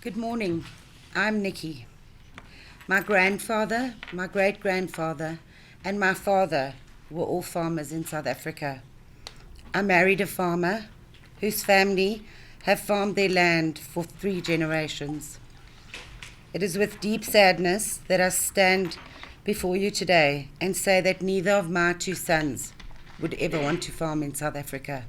Good morning. I'm Nikki. My grandfather, my great-grandfather, and my father were all farmers in South Africa. I married a farmer whose family have farmed their land for 3 generations. It is with deep sadness that I stand before you today and say that neither of my 2 sons would ever want to farm in South Africa.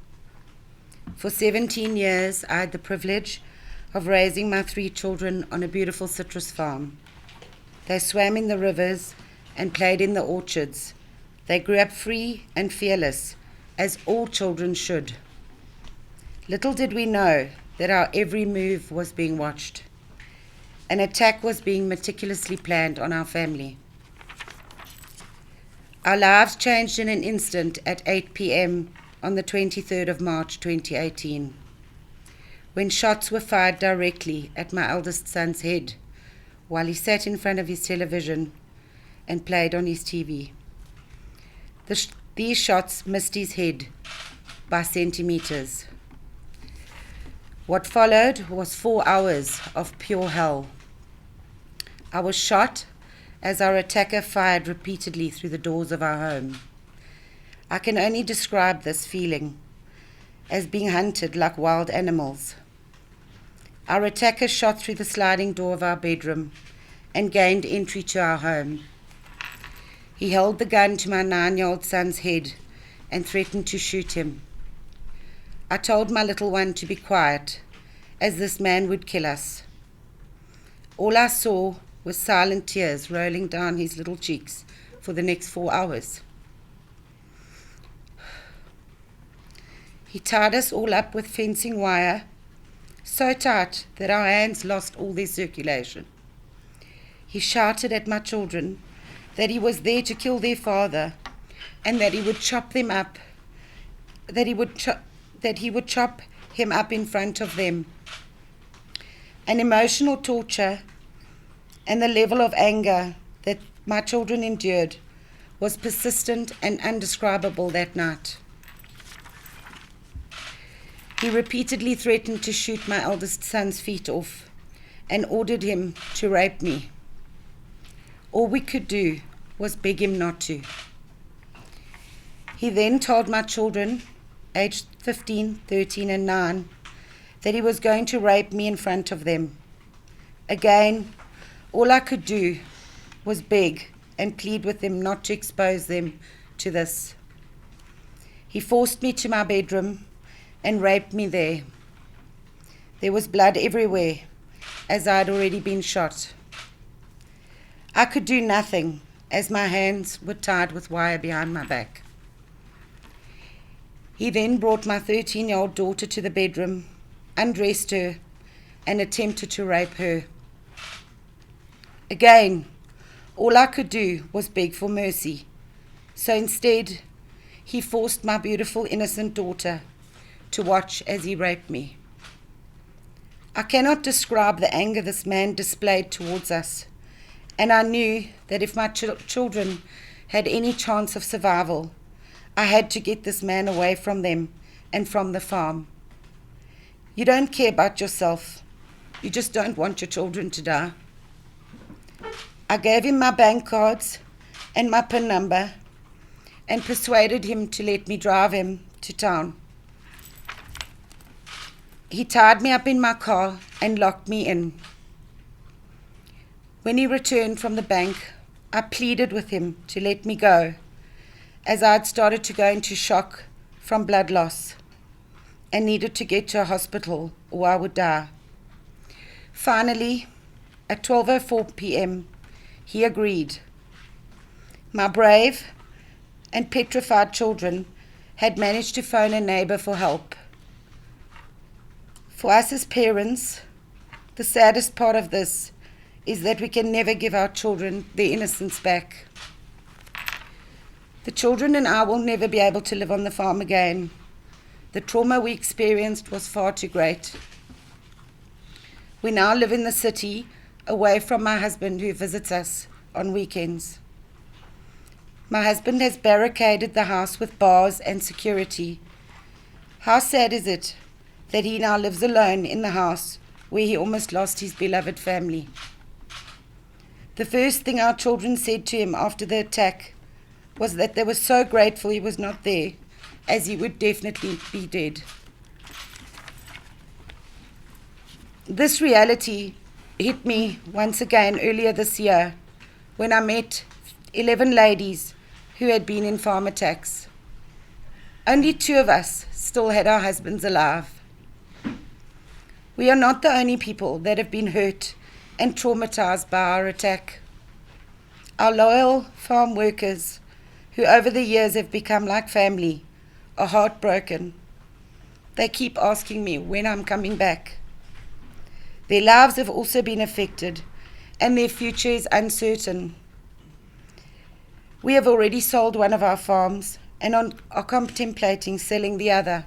For 17 years, I had the privilege of raising my 3 children on a beautiful citrus farm. They swam in the rivers and played in the orchards. They grew up free and fearless, as all children should. Little did we know that our every move was being watched. An attack was being meticulously planned on our family. Our lives changed in an instant at 8 p.m. on the 23rd of March 2018, when shots were fired directly at my eldest son's head while he sat in front of his television and played on his TV. These shots missed his head by centimeters. What followed was 4 hours of pure hell. I was shot as our attacker fired repeatedly through the doors of our home. I can only describe this feeling as being hunted like wild animals. Our attacker shot through the sliding door of our bedroom and gained entry to our home. He held the gun to my 9-year-old son's head and threatened to shoot him. I told my little one to be quiet, as this man would kill us. All I saw was silent tears rolling down his little cheeks for the next 4 hours. He tied us all up with fencing wire, so tight that our hands lost all their circulation. He shouted at my children that he was there to kill their father and that he would chop them up, that he would chop him up in front of them. An emotional torture and the level of anger that my children endured was persistent and indescribable that night. He repeatedly threatened to shoot my eldest son's feet off and ordered him to rape me. All we could do was beg him not to. He then told my children, aged 15, 13, and 9, that he was going to rape me in front of them. Again, all I could do was beg and plead with them not to expose them to this. He forced me to my bedroom and raped me there. There was blood everywhere, as I had already been shot. I could do nothing, as my hands were tied with wire behind my back. He then brought my 13-year-old daughter to the bedroom, undressed her, and attempted to rape her. Again, all I could do was beg for mercy. So instead, he forced my beautiful, innocent daughter to watch as he raped me. I cannot describe the anger this man displayed towards us, and I knew that if my children had any chance of survival, I had to get this man away from them and from the farm. You don't care about yourself. You just don't want your children to die. I gave him my bank cards and my PIN number and persuaded him to let me drive him to town. He tied me up in my car and locked me in. When he returned from the bank, I pleaded with him to let me go, as I had started to go into shock from blood loss and needed to get to a hospital or I would die. Finally, at 12:04 p.m., he agreed. My brave and petrified children had managed to phone a neighbor for help. For us as parents, the saddest part of this is that we can never give our children their innocence back. The children and I will never be able to live on the farm again. The trauma we experienced was far too great. We now live in the city, away from my husband who visits us on weekends. My husband has barricaded the house with bars and security. How sad is it that he now lives alone in the house where he almost lost his beloved family. The first thing our children said to him after the attack was that they were so grateful he was not there, as he would definitely be dead. This reality hit me once again earlier this year when I met 11 ladies who had been in farm attacks. Only 2 of us still had our husbands alive. We are not the only people that have been hurt and traumatized by our attack. Our loyal farm workers, who over the years have become like family, are heartbroken. They keep asking me when I'm coming back. Their lives have also been affected, and their future is uncertain. We have already sold one of our farms and are contemplating selling the other.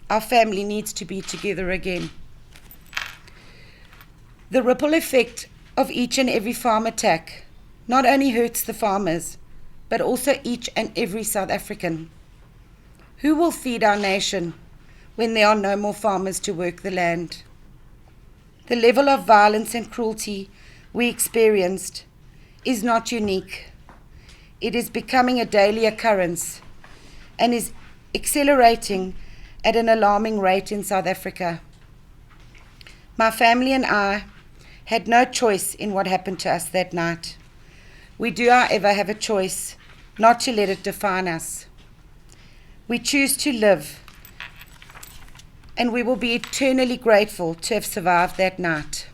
Our family needs to be together again. The ripple effect of each and every farm attack not only hurts the farmers, but also each and every South African. Who will feed our nation when there are no more farmers to work the land? The level of violence and cruelty we experienced is not unique. It is becoming a daily occurrence and is accelerating at an alarming rate in South Africa. My family and I had no choice in what happened to us that night. We do, however, have a choice not to let it define us. We choose to live, and we will be eternally grateful to have survived that night.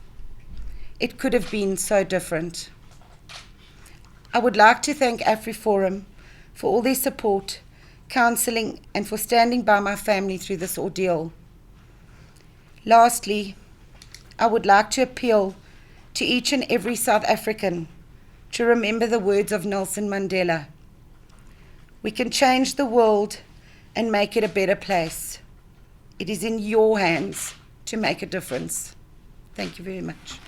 It could have been so different. I would like to thank AfriForum for all their support, counselling, and for standing by my family through this ordeal. Lastly, I would like to appeal to each and every South African to remember the words of Nelson Mandela. We can change the world and make it a better place. It is in your hands to make a difference. Thank you very much.